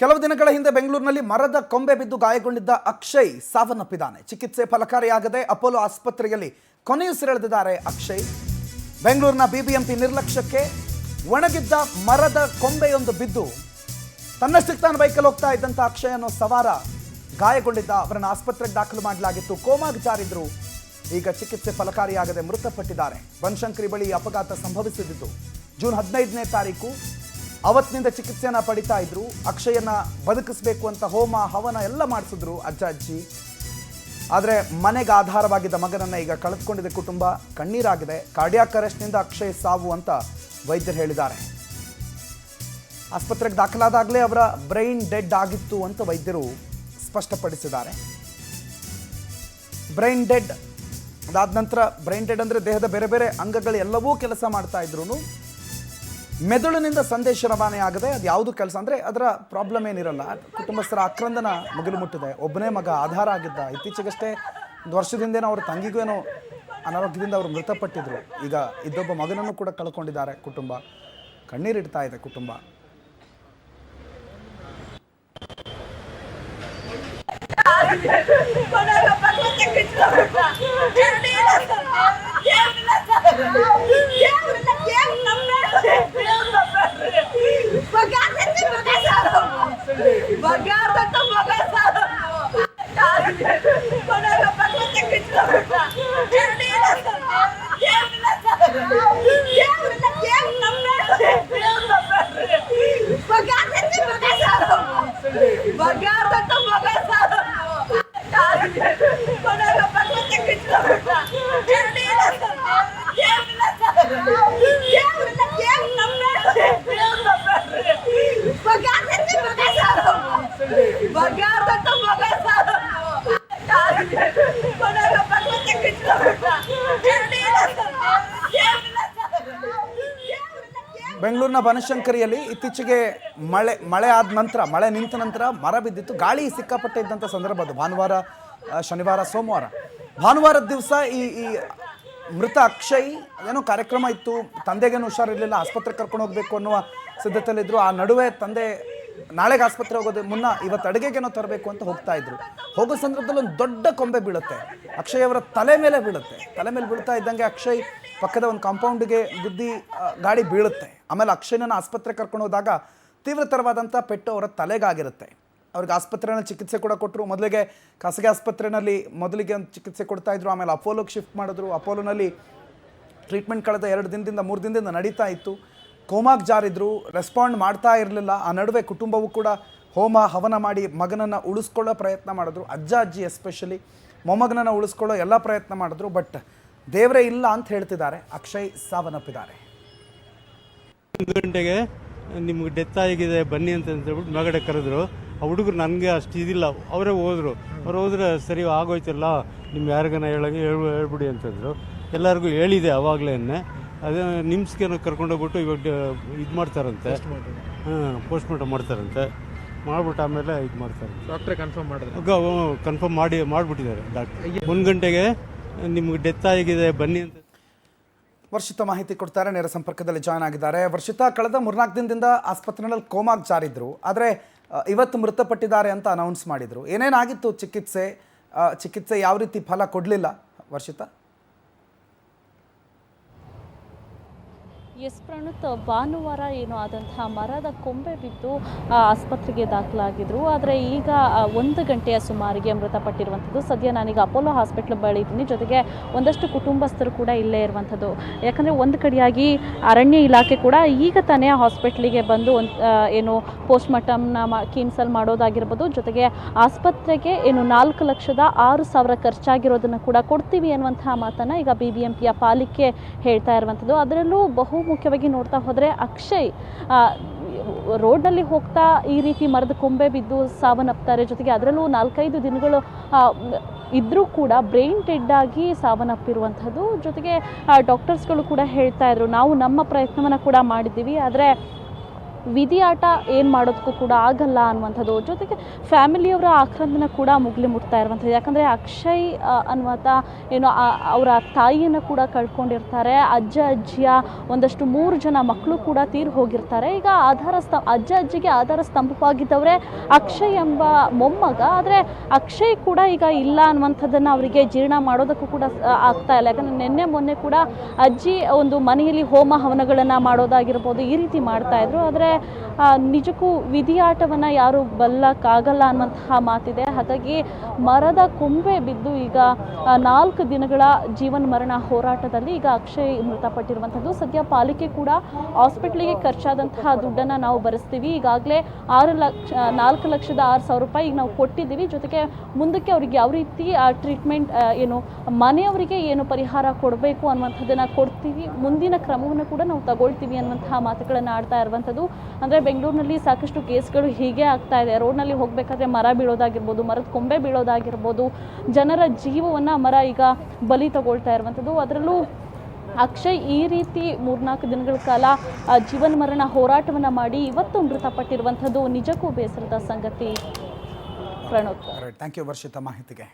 ಕೆಲವು ದಿನಗಳ ಹಿಂದೆ ಬೆಂಗಳೂರಿನಲ್ಲಿ ಮರದ ಕೊಂಬೆ ಬಿದ್ದು ಗಾಯಗೊಂಡಿದ್ದ ಅಕ್ಷಯ್ ಸಾವನ್ನಪ್ಪಿದ್ದಾನೆ. ಚಿಕಿತ್ಸೆ ಫಲಕಾರಿಯಾಗದೆ ಅಪೋಲೋ ಆಸ್ಪತ್ರೆಯಲ್ಲಿ ಕೊನೆಯುಸಿರೆಳೆದಿದ್ದಾರೆ ಅಕ್ಷಯ್. ಬೆಂಗಳೂರಿನ ಬಿಬಿಎಂಪಿ ನಿರ್ಲಕ್ಷ್ಯಕ್ಕೆ ಒಣಗಿದ್ದ ಮರದ ಕೊಂಬೆಯೊಂದು ಬಿದ್ದು ತನ್ನಷ್ಟಕ್ಕೆ ತಾನು ಬೈಕಲ್ಲಿ ಹೋಗ್ತಾ ಇದ್ದಂಥ ಅಕ್ಷಯ್ ಅನ್ನೋ ಸವಾರ ಗಾಯಗೊಂಡಿದ್ದ. ಅವರನ್ನು ಆಸ್ಪತ್ರೆಗೆ ದಾಖಲು ಮಾಡಲಾಗಿತ್ತು. ಕೋಮಾಗೆ ಜಾರಿದ್ರು. ಈಗ ಚಿಕಿತ್ಸೆ ಫಲಕಾರಿಯಾಗದೆ ಮೃತಪಟ್ಟಿದ್ದಾರೆ. ಬನಶಂಕರಿ ಬಳಿ ಅಪಘಾತ ಸಂಭವಿಸಿದ್ದು ಜೂನ್ 15ನೇ ತಾರೀಕು. ಅವತ್ತಿನಿಂದ ಚಿಕಿತ್ಸೆಯನ್ನ ಪಡಿತಾ ಇದ್ರು. ಅಕ್ಷಯನ್ನ ಬದುಕಿಸಬೇಕು ಅಂತ ಹೋಮ ಹವನ ಎಲ್ಲ ಮಾಡಿಸಿದ್ರು ಅಜ್ಜ ಅಜ್ಜಿ. ಆದರೆ ಮನೆಗೆ ಆಧಾರವಾಗಿದ್ದ ಮಗನನ್ನ ಈಗ ಕಳೆದುಕೊಂಡಿದೆ ಕುಟುಂಬ. ಕಣ್ಣೀರಾಗಿದೆ. ಕಾರ್ಡಿಯಾಕ್ ಅರೆಸ್ಟ್ನಿಂದ ಅಕ್ಷಯ್ ಸಾವು ಅಂತ ವೈದ್ಯರು ಹೇಳಿದ್ದಾರೆ. ಆಸ್ಪತ್ರೆಗೆ ದಾಖಲಾದಾಗಲೇ ಅವರ ಬ್ರೈನ್ ಡೆಡ್ ಆಗಿತ್ತು ಅಂತ ವೈದ್ಯರು ಸ್ಪಷ್ಟಪಡಿಸಿದ್ದಾರೆ. ಬ್ರೈನ್ ಡೆಡ್ ಅದಾದ ನಂತರ ಬ್ರೈನ್ ಡೆಡ್ ಅಂದರೆ ದೇಹದ ಬೇರೆ ಬೇರೆ ಅಂಗಗಳು ಎಲ್ಲವೂ ಕೆಲಸ ಮಾಡ್ತಾ ಇದ್ರು. ಮೆದುಳಿನಿಂದ ಸಂದೇಶ ರವಾನೆ ಆಗದೆ ಅದು ಯಾವುದು ಕೆಲಸ ಅಂದರೆ ಅದರ ಪ್ರಾಬ್ಲಮ್ ಏನಿರಲ್ಲ. ಕುಟುಂಬಸ್ಥರ ಆಕ್ರಂದನ ಮುಗಿಲು ಮುಟ್ಟಿದೆ. ಒಬ್ಬನೇ ಮಗ ಆಧಾರ ಆಗಿದ್ದ. ಇತ್ತೀಚೆಗಷ್ಟೇ ಒಂದು ವರ್ಷದಿಂದೇನೋ ಅವ್ರ ತಂಗಿಗೂ ಏನೋ ಅನಾರೋಗ್ಯದಿಂದ ಅವರು ಮೃತಪಟ್ಟಿದ್ರು. ಈಗ ಇದ್ದೊಬ್ಬ ಮಗನನ್ನು ಕೂಡ ಕಳ್ಕೊಂಡಿದ್ದಾರೆ ಕುಟುಂಬ. ಕಣ್ಣೀರಿಡ್ತಾ ಇದೆ ಕುಟುಂಬ. ಬೆಂಗಳೂರಿನ ಬನಶಂಕರಿಯಲ್ಲಿ ಇತ್ತೀಚೆಗೆ ಮಳೆ ಆದ ನಂತರ, ಮಳೆ ನಿಂತ ನಂತರ ಮರ ಬಿದ್ದಿತ್ತು. ಗಾಳಿ ಸಿಕ್ಕಾಪಟ್ಟೆ ಇದ್ದಂಥ ಸಂದರ್ಭ ಅದು. ಭಾನುವಾರ, ಶನಿವಾರ, ಸೋಮವಾರ. ಭಾನುವಾರದ ದಿವಸ ಈ ಮೃತ ಅಕ್ಷಯ್ ಏನೋ ಕಾರ್ಯಕ್ರಮ ಇತ್ತು. ತಂದೆಗೇನು ಹುಷಾರಿರಲಿಲ್ಲ. ಆಸ್ಪತ್ರೆಗೆ ಕರ್ಕೊಂಡು ಹೋಗಬೇಕು ಅನ್ನುವ ಸಿದ್ಧತೆಯಲ್ಲಿದ್ದರು. ಆ ನಡುವೆ ತಂದೆ ನಾಳೆಗೆ ಆಸ್ಪತ್ರೆ ಹೋಗೋದು ಮುನ್ನ ಇವತ್ತು ಅಡುಗೆಗೇನೋ ತರಬೇಕು ಅಂತ ಹೋಗ್ತಾ ಇದ್ರು. ಹೋಗೋ ಸಂದರ್ಭದಲ್ಲಿ ಒಂದು ದೊಡ್ಡ ಕೊಂಬೆ ಬೀಳುತ್ತೆ. ಅಕ್ಷಯ್ ಅವರ ತಲೆ ಮೇಲೆ ಬೀಳುತ್ತೆ. ತಲೆ ಮೇಲೆ ಬೀಳ್ತಾ ಇದ್ದಂಗೆ ಅಕ್ಷಯ್ ಪಕ್ಕದ ಒಂದು ಕಾಂಪೌಂಡ್ಗೆ ಗುದ್ದಿ ಗಾಡಿ ಬೀಳುತ್ತೆ. ಆಮೇಲೆ ಅಕ್ಷಯ್ನ ಆಸ್ಪತ್ರೆಗೆ ಕರ್ಕೊಂಡು ಹೋದಾಗ ತೀವ್ರತರವಾದಂಥ ಪೆಟ್ಟು ಅವರ ತಲೆಗಾಗಿರುತ್ತೆ. ಅವ್ರಿಗೆ ಆಸ್ಪತ್ರೆಯಲ್ಲಿ ಚಿಕಿತ್ಸೆ ಕೂಡ ಕೊಟ್ಟರು. ಮೊದಲಿಗೆ ಖಾಸಗಿ ಆಸ್ಪತ್ರೆಯಲ್ಲಿ ಮೊದಲಿಗೆ ಒಂದು ಚಿಕಿತ್ಸೆ ಕೊಡ್ತಾಯಿದ್ರು. ಆಮೇಲೆ ಅಪೋಲೋಗೆ ಶಿಫ್ಟ್ ಮಾಡಿದ್ರು. ಅಪೋಲೋನಲ್ಲಿ ಟ್ರೀಟ್ಮೆಂಟ್ ಕಳೆದ 2 ದಿನದಿಂದ 3 ದಿನದಿಂದ ನಡೀತಾ ಇತ್ತು. ಕೋಮಾಗೆ ಜಾರಿದ್ರು. ರೆಸ್ಪಾಂಡ್ ಮಾಡ್ತಾ ಇರಲಿಲ್ಲ. ಆ ನಡುವೆ ಕುಟುಂಬವು ಕೂಡ ಹೋಮ ಹವನ ಮಾಡಿ ಮಗನನ್ನು ಉಳಿಸ್ಕೊಳ್ಳೋ ಪ್ರಯತ್ನ ಮಾಡಿದ್ರು. ಅಜ್ಜ ಅಜ್ಜಿ ಎಸ್ಪೆಷಲಿ ಮೊಮ್ಮಗನನ್ನು ಉಳಿಸ್ಕೊಳ್ಳೋ ಎಲ್ಲ ಪ್ರಯತ್ನ ಮಾಡಿದ್ರು. ಬಟ್ ದೇವರೇ ಇಲ್ಲ ಅಂತ ಹೇಳ್ತಿದ್ದಾರೆ. ಅಕ್ಷಯ್ ಸಾವನ್ನಪ್ಪಿದ್ದಾರೆ. 1 ಗಂಟೆಗೆ ನಿಮ್ಗೆ ಡೆತ್ ಆಗಿದೆ ಬನ್ನಿ ಅಂತ ಹೇಳ್ಬಿಟ್ಟು ಮಗಡೆ ಕರೆದ್ರು. ಆ ಹುಡುಗರು ನನಗೆ ಅಷ್ಟು ಇದಿಲ್ಲ. ಅವರೇ ಹೋದರು. ಅವ್ರು ಹೋದ್ರೆ ಸರಿ ಆಗೋಯ್ತಲ್ಲ, ನಿಮ್ಮ ಯಾರಿಗಾನ ಹೇಳ್ಬಿಡಿ ಅಂತಂದರು. ಎಲ್ಲರಿಗೂ ಹೇಳಿದೆ ಆವಾಗಲೇ. ಅದೇ ನಿಮ್ಸ್ಗೆ ಕರ್ಕೊಂಡೋಗ್ಬಿಟ್ಟು ಇವಾಗ ಇದು ಮಾಡ್ತಾರಂತೆ. ಪೋಸ್ಟ್ ಮಾರ್ಟಮ್ ಮಾಡ್ತಾರಂತೆ. ಮಾಡ್ಬಿಟ್ಟು ಆಮೇಲೆ ಇದು ಮಾಡ್ತಾರೆ. ಡಾಕ್ಟ್ರೇ ಕನ್ಫರ್ಮ್ ಮಾಡಿದ್ರೆ ಕನ್ಫರ್ಮ್ ಮಾಡಿಬಿಟ್ಟಿದ್ದಾರೆ ಡಾಕ್ಟ್ರ್. 1 ಗಂಟೆಗೆ ನಿಮ್ಗೆ ಡೆತ್ ಆಗಿದೆ ಬನ್ನಿ ಅಂತ. ವರ್ಷಿತ ಮಾಹಿತಿ ಕೊಡ್ತಾರೆ. ನೇರ ಸಂಪರ್ಕದಲ್ಲಿ ಜಾಯ್ನ್ ಆಗಿದ್ದಾರೆ. ವರ್ಷಿತ, ಕಳೆದ 3-4 ದಿನದಿಂದ ಆಸ್ಪತ್ರೆಯಲ್ಲಿ ಕೋಮಾಗೆ ಜಾರಿದ್ರು. ಆದರೆ ಇವತ್ತು ಮೃತಪಟ್ಟಿದ್ದಾರೆ ಅಂತ ಅನೌನ್ಸ್ ಮಾಡಿದರು. ಏನೇನಾಗಿತ್ತು ಚಿಕಿತ್ಸೆ ಯಾವ ರೀತಿ ಫಲ ಕೊಡಲಿಲ್ಲ ವರ್ಷಿತ? ಎಸ್ ಪ್ರಣುತ್, ಭಾನುವಾರ ಏನು ಆದಂತಹ ಮರದ ಕೊಂಬೆ ಬಿದ್ದು ಆಸ್ಪತ್ರೆಗೆ ದಾಖಲಾಗಿದ್ರು. ಆದರೆ ಈಗ 1 ಗಂಟೆಯ ಸುಮಾರಿಗೆ ಮೃತಪಟ್ಟಿರುವಂಥದ್ದು. ಸದ್ಯ ನಾನೀಗ ಅಪೋಲೋ ಹಾಸ್ಪಿಟ್ಲ್ ಬಳಿ ಇದ್ದೀನಿ. ಜೊತೆಗೆ ಒಂದಷ್ಟು ಕುಟುಂಬಸ್ಥರು ಕೂಡ ಇಲ್ಲೇ ಇರುವಂಥದ್ದು. ಯಾಕಂದರೆ ಒಂದು ಕಡೆಯಾಗಿ ಅರಣ್ಯ ಇಲಾಖೆ ಕೂಡ ಈಗ ತಾನೇ ಹಾಸ್ಪಿಟ್ಲಿಗೆ ಬಂದು ಏನು ಪೋಸ್ಟ್ ಮಾರ್ಟಮ್ನ ಕಿಮ್ಸಲ್ಲಿ ಮಾಡೋದಾಗಿರ್ಬೋದು. ಜೊತೆಗೆ ಆಸ್ಪತ್ರೆಗೆ ಏನು 4,06,000 ಖರ್ಚಾಗಿರೋದನ್ನು ಕೂಡ ಕೊಡ್ತೀವಿ ಅನ್ನುವಂತಹ ಮಾತನ್ನು ಈಗ BBMPಯ ಪಾಲಿಕೆ ಹೇಳ್ತಾ ಇರುವಂಥದ್ದು. ಅದರಲ್ಲೂ ಮುಖ್ಯವಾಗಿ ನೋಡ್ತಾ ಹೋದರೆ ಅಕ್ಷಯ್ ರೋಡ್ನಲ್ಲಿ ಹೋಗ್ತಾ ಈ ರೀತಿ ಮರದ ಕೊಂಬೆ ಬಿದ್ದು ಸಾವನ್ನಪ್ತಾರೆ. ಜೊತೆಗೆ ಅದರಲ್ಲೂ 4-5 ದಿನಗಳು ಇದ್ದರೂ ಕೂಡ ಬ್ರೈನ್ ಡೆಡ್ ಆಗಿ ಸಾವನ್ನಪ್ಪಿರುವಂಥದ್ದು. ಜೊತೆಗೆ ಡಾಕ್ಟರ್ಸ್ಗಳು ಕೂಡ ಹೇಳ್ತಾ ಇದ್ರು, ನಾವು ನಮ್ಮ ಪ್ರಯತ್ನವನ್ನು ಕೂಡ ಮಾಡಿದ್ದೀವಿ, ಆದರೆ ವಿಧಿಯಾಟ ಏನು ಮಾಡೋದಕ್ಕೂ ಕೂಡ ಆಗಲ್ಲ ಅನ್ನುವಂಥದ್ದು. ಜೊತೆಗೆ ಫ್ಯಾಮಿಲಿಯವರ ಆಕ್ರಂದನ ಕೂಡ ಮುಗಿಲು ಮುಟ್ತಾ ಇರುವಂಥದ್ದು. ಯಾಕಂದರೆ ಅಕ್ಷಯ್ ಅನ್ನುವಂಥ ಏನು ಅವರ ತಾಯಿಯನ್ನು ಕೂಡ ಕಳ್ಕೊಂಡಿರ್ತಾರೆ. ಅಜ್ಜ ಅಜ್ಜಿಯ ಒಂದಷ್ಟು 3 ಜನ ಮಕ್ಕಳು ಕೂಡ ತೀರಿ ಹೋಗಿರ್ತಾರೆ. ಈಗ ಅಜ್ಜ ಅಜ್ಜಿಗೆ ಆಧಾರ ಸ್ತಂಭವಾಗಿದ್ದವರೇ ಅಕ್ಷಯ್ ಎಂಬ ಮೊಮ್ಮಗ. ಆದರೆ ಅಕ್ಷಯ್ ಕೂಡ ಈಗ ಇಲ್ಲ ಅನ್ನುವಂಥದ್ದನ್ನು ಅವರಿಗೆ ಜೀರ್ಣ ಮಾಡೋದಕ್ಕೂ ಕೂಡ ಆಗ್ತಾ ಇಲ್ಲ. ಯಾಕಂದರೆ ನಿನ್ನೆ ಮೊನ್ನೆ ಕೂಡ ಅಜ್ಜಿ ಒಂದು ಮನೆಯಲ್ಲಿ ಹೋಮ ಹವನಗಳನ್ನು ಮಾಡೋದಾಗಿರ್ಬೋದು, ಈ ರೀತಿ ಮಾಡ್ತಾಯಿದ್ರು. ಆದರೆ ನಿಜಕ್ಕೂ ವಿಧಿಯಾಟವನ್ನು ಯಾರು ಬಲ್ಲಕ್ಕಾಗಲ್ಲ ಅನ್ನುವಂತಹ ಮಾತಿದೆ. ಹಾಗಾಗಿ ಮರದ ಕೊಂಬೆ ಬಿದ್ದು ಈಗ 4 ದಿನಗಳ ಜೀವನ ಮರಣ ಹೋರಾಟದಲ್ಲಿ ಈಗ ಅಕ್ಷಯ್ ಮೃತಪಟ್ಟಿರುವಂಥದ್ದು. ಸದ್ಯ ಪಾಲಿಕೆ ಕೂಡ ಹಾಸ್ಪಿಟ್ಲಿಗೆ ಖರ್ಚಾದಂತಹ ದುಡ್ಡನ್ನು ನಾವು ಭರಿಸ್ತೀವಿ. ಈಗಾಗಲೇ 4,06,000 ರೂಪಾಯಿ ಈಗ ನಾವು ಕೊಟ್ಟಿದ್ದೀವಿ. ಜೊತೆಗೆ ಮುಂದಕ್ಕೆ ಅವ್ರಿಗೆ ಯಾವ ರೀತಿ ಟ್ರೀಟ್ಮೆಂಟ್ ಏನು ಮನೆಯವರಿಗೆ ಏನು ಪರಿಹಾರ ಕೊಡಬೇಕು ಅನ್ನುವಂಥದ್ದನ್ನು ಕೊಡ್ತೀವಿ, ಮುಂದಿನ ಕ್ರಮವನ್ನು ಕೂಡ ನಾವು ತಗೊಳ್ತೀವಿ ಅನ್ನುವಂತಹ ಮಾತುಗಳನ್ನು ಆಡ್ತಾ ಇರುವಂಥದ್ದು. ಅಂದರೆ ಬೆಂಗಳೂರಿನಲ್ಲಿ ಸಾಕಷ್ಟು ಕೇಸ್ಗಳು ಹೀಗೆ ಆಗ್ತಾ ಇದೆ. ರೋಡ್ನಲ್ಲಿ ಹೋಗಬೇಕಾದ್ರೆ ಮರ ಬೀಳೋದಾಗಿರ್ಬೋದು, ಮರದ ಕೊಂಬೆ ಬೀಳೋದಾಗಿರ್ಬೋದು, ಜನರ ಜೀವವನ್ನು ಮರ ಈಗ ಬಲಿ ತಗೊಳ್ತಾ ಇರುವಂಥದ್ದು. ಅದರಲ್ಲೂ ಅಕ್ಷಯ್ ಈ ರೀತಿ 3-4 ದಿನಗಳ ಕಾಲ ಜೀವನ ಮರಣ ಹೋರಾಟವನ್ನು ಮಾಡಿ ಇವತ್ತು ಮೃತಪಟ್ಟಿರುವಂಥದ್ದು ನಿಜಕ್ಕೂ ಬೇಸರದ ಸಂಗತಿ. ಪ್ರಣೋತ್, ಥ್ಯಾಂಕ್ ಯು ವರ್ಷಿತ ಮಾಹಿತಿಗೆ.